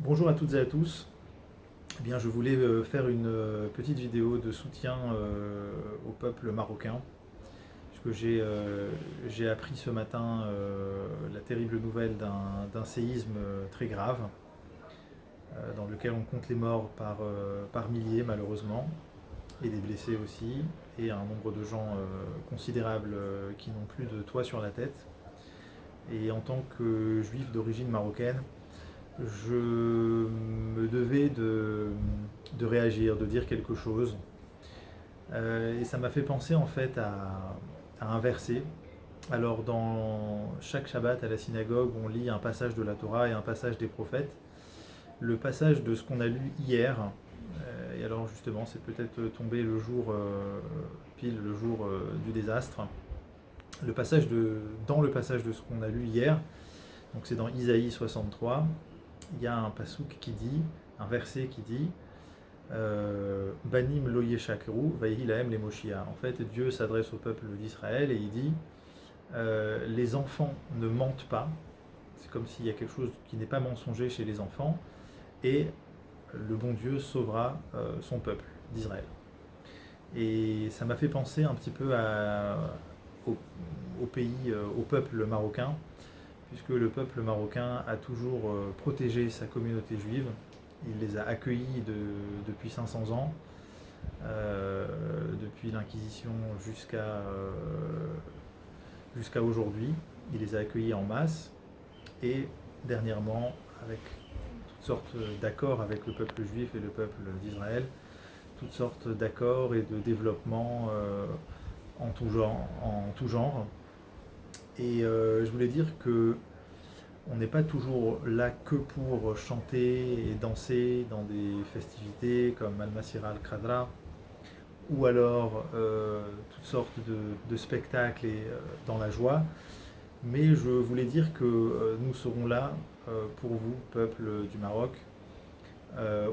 Bonjour à toutes et à tous. Eh bien, je voulais faire une petite vidéo de soutien au peuple marocain, puisque j'ai appris ce matin la terrible nouvelle d'un séisme très grave, dans lequel on compte les morts par milliers malheureusement, et des blessés aussi, et un nombre de gens considérables qui n'ont plus de toit sur la tête. Et en tant que juif d'origine marocaine, je me devais de réagir, de dire quelque chose. Et ça m'a fait penser en fait à un verset. Alors dans chaque Shabbat à la synagogue, on lit un passage de la Torah et un passage des prophètes. Le passage de ce qu'on a lu hier, et alors justement c'est peut-être tombé le jour, pile le jour du désastre. Dans le passage de ce qu'on a lu hier, donc c'est dans Isaïe 63, il y a un pasouk qui dit, un verset qui dit Banim lo yeshakeru, vayehi lahem les Moshia. En fait, Dieu s'adresse au peuple d'Israël et il dit les enfants ne mentent pas. C'est comme s'il y a quelque chose qui n'est pas mensonger chez les enfants, et le bon Dieu sauvera son peuple d'Israël. Et ça m'a fait penser un petit peu au, au pays, au peuple marocain, puisque le peuple marocain a toujours protégé sa communauté juive. Il les a accueillis depuis 500 ans, depuis l'Inquisition jusqu'à aujourd'hui. Il les a accueillis en masse, et dernièrement, avec toutes sortes d'accords avec le peuple juif et le peuple d'Israël, toutes sortes d'accords et de développements en tout genre. Et je voulais dire que on n'est pas toujours là que pour chanter et danser dans des festivités comme Al-Masira al-Qadra, ou alors toutes sortes de spectacles et dans la joie. Mais je voulais dire que nous serons là pour vous, peuple du Maroc,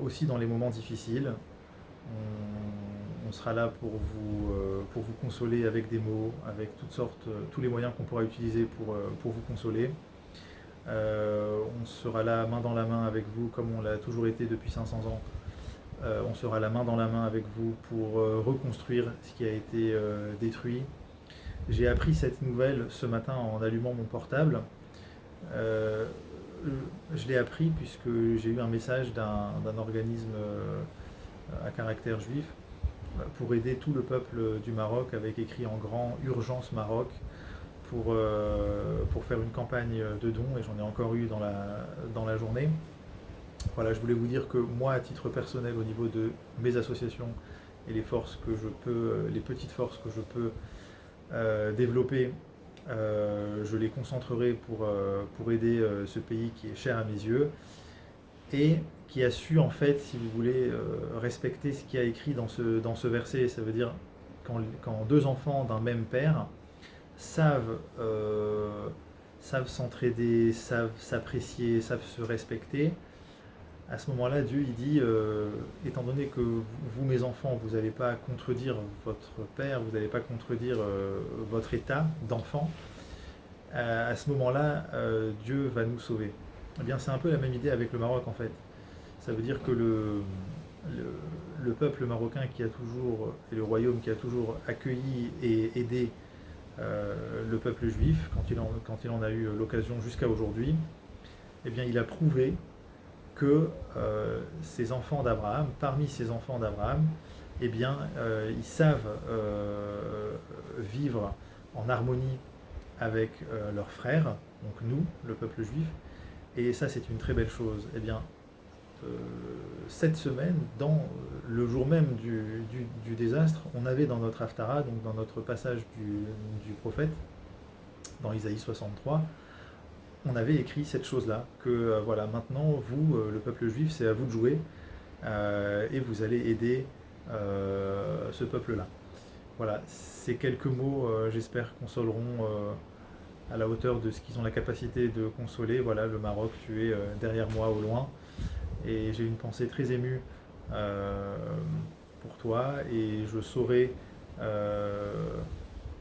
aussi dans les moments difficiles. On sera là pour vous consoler avec des mots, avec toutes sortes, tous les moyens qu'on pourra utiliser pour vous consoler. On sera là main dans la main avec vous comme on l'a toujours été depuis 500 ans. On sera là main dans la main avec vous pour reconstruire ce qui a été détruit. J'ai appris cette nouvelle ce matin en allumant mon portable. Euh, je l'ai appris puisque j'ai eu un message d'un organisme à caractère juif pour aider tout le peuple du Maroc, avec écrit en grand Urgence Maroc, pour faire une campagne de dons, et j'en ai encore eu dans la journée. Voilà, je voulais vous dire que moi, à titre personnel, au niveau de mes associations et les forces que je peux, les petites forces que je peux développer, je les concentrerai pour aider ce pays qui est cher à mes yeux, et qui a su, en fait, si vous voulez, respecter ce qui a écrit dans ce verset. Ça veut dire quand deux enfants d'un même père savent, savent s'entraider, savent s'apprécier, savent se respecter, à ce moment-là, Dieu il dit, étant donné que vous, mes enfants, vous n'allez pas contredire votre père, vous n'allez pas contredire votre état d'enfant, à ce moment-là, Dieu va nous sauver. Eh bien, c'est un peu la même idée avec le Maroc en fait. Ça veut dire que le peuple marocain qui a toujours, et le royaume qui a toujours accueilli et aidé le peuple juif, quand il en a eu l'occasion jusqu'à aujourd'hui, eh bien, il a prouvé que ces enfants d'Abraham, parmi ces enfants d'Abraham, eh bien, ils savent vivre en harmonie avec leurs frères, donc nous, le peuple juif, et ça c'est une très belle chose. Eh bien, cette semaine, dans le jour même du désastre, on avait dans notre Haftara, donc dans notre passage du prophète, dans Isaïe 63, on avait écrit cette chose-là, que voilà, maintenant, vous, le peuple juif, c'est à vous de jouer, et vous allez aider ce peuple-là. Voilà, ces quelques mots, j'espère, consoleront à la hauteur de ce qu'ils ont la capacité de consoler. Voilà, le Maroc, tu es derrière moi au loin, et j'ai une pensée très émue pour toi, et je saurai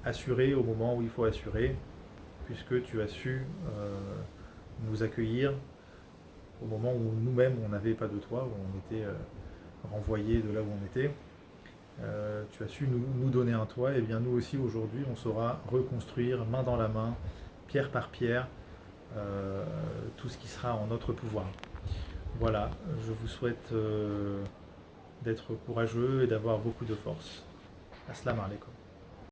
assurer au moment où il faut assurer, puisque tu as su nous accueillir au moment où nous-mêmes on n'avait pas de toit, où on était renvoyés de là où on était. Tu as su nous donner un toit, et bien nous aussi aujourd'hui on saura reconstruire main dans la main, pierre par pierre, tout ce qui sera en notre pouvoir. Voilà, je vous souhaite d'être courageux et d'avoir beaucoup de force. Assalamu alaikum.